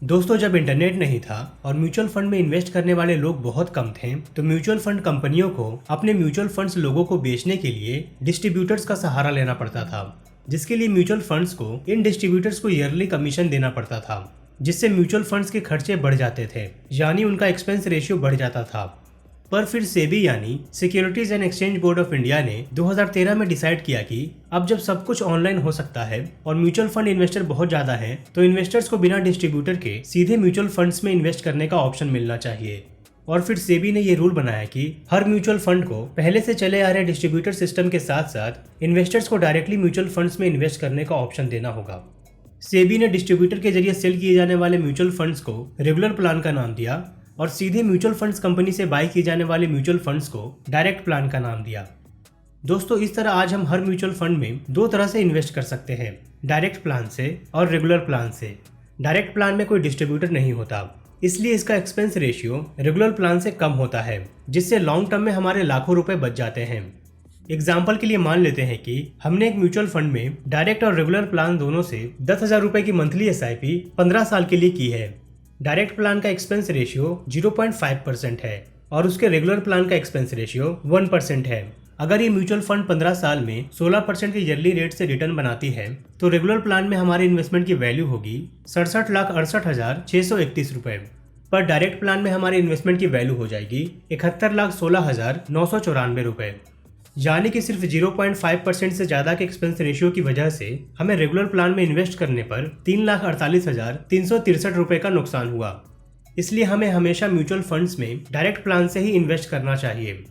दोस्तों, जब इंटरनेट नहीं था और म्यूचुअल फंड में इन्वेस्ट करने वाले लोग बहुत कम थे, तो म्यूचुअल फंड कंपनियों को अपने म्यूचुअल फंड्स लोगों को बेचने के लिए डिस्ट्रीब्यूटर्स का सहारा लेना पड़ता था, जिसके लिए म्यूचुअल फंड्स को इन डिस्ट्रीब्यूटर्स को ईयरली कमीशन देना पड़ता था, जिससे म्यूचुअल फंड्स के खर्चे बढ़ जाते थे, यानी उनका एक्सपेंस रेशियो बढ़ जाता था। पर फिर सेबी यानी securities and exchange board of India ने 2013 में डिसाइड किया कि अब जब सब कुछ ऑनलाइन हो सकता है और म्यूचुअल फंड इन्वेस्टर बहुत ज्यादा हैं, तो इन्वेस्टर्स को बिना डिस्ट्रीब्यूटर के सीधे म्यूचुअल फंड्स में इन्वेस्ट करने का ऑप्शन मिलना चाहिए। और फिर सेबी ने ये रूल बनाया कि हर म्यूचुअल फंड को पहले से चले आ रहे डिस्ट्रीब्यूटर सिस्टम के साथ साथ इन्वेस्टर्स को डायरेक्टली म्यूचुअल फंड्स में इन्वेस्ट करने का ऑप्शन देना होगा। सेबी ने डिस्ट्रीब्यूटर के जरिए सेल किए जाने वाले म्यूचुअल फंड्स को रेगुलर प्लान का नाम दिया और सीधे म्यूचुअल फंड्स कंपनी से बाय किए जाने वाले म्यूचुअल फंड्स को डायरेक्ट प्लान का नाम दिया। दोस्तों, इस तरह आज हम हर म्यूचुअल फंड में दो तरह से इन्वेस्ट कर सकते हैं, डायरेक्ट प्लान से और रेगुलर प्लान से। डायरेक्ट प्लान में कोई डिस्ट्रीब्यूटर नहीं होता, इसलिए इसका एक्सपेंस रेशियो रेगुलर प्लान से कम होता है, जिससे लॉन्ग टर्म में हमारे लाखों रुपए बच जाते हैं। एग्जाम्पल के लिए मान लेते हैं कि हमने एक म्यूचुअल फंड में डायरेक्ट और रेगुलर प्लान दोनों से 10,000 रुपए की मंथली SIP 15 साल के लिए की है। डायरेक्ट प्लान का एक्सपेंस रेशियो 0.5% है और उसके रेगुलर प्लान का एक्सपेंस रेशियो 1% है। अगर ये म्यूचुअल फंड 15 साल में 16% के ईयरली रेट से रिटर्न बनाती है, तो रेगुलर प्लान में हमारे इन्वेस्टमेंट की वैल्यू होगी 67,68,631 रुपए। पर डायरेक्ट प्लान में हमारे इन्वेस्टमेंट की वैल्यू हो जाएगी 71,16,994 रुपए। यानी कि सिर्फ 0.5% से ज्यादा के एक्सपेंस रेशियो की वजह से हमें रेगुलर प्लान में इन्वेस्ट करने पर 3,48,363 रुपए का नुकसान हुआ। इसलिए हमें हमेशा म्यूचुअल फंड्स में डायरेक्ट प्लान से ही इन्वेस्ट करना चाहिए।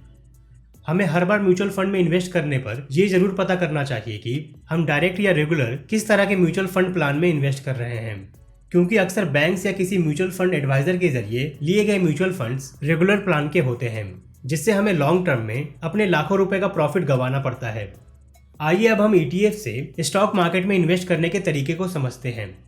हमें हर बार म्यूचुअल फंड में इन्वेस्ट करने पर ये जरूर पता करना चाहिए कि हम डायरेक्ट या रेगुलर किस तरह के म्यूचुअल फंड प्लान में इन्वेस्ट कर रहे हैं, क्योंकि अक्सर बैंक्स या किसी म्यूचुअल फंड एडवाइजर के जरिए लिए गए म्यूचुअल फंड्स रेगुलर प्लान के होते हैं, जिससे हमें लॉन्ग टर्म में अपने लाखों रुपए का प्रॉफिट गंवाना पड़ता है। आइए अब हम ETF से स्टॉक मार्केट में इन्वेस्ट करने के तरीके को समझते हैं।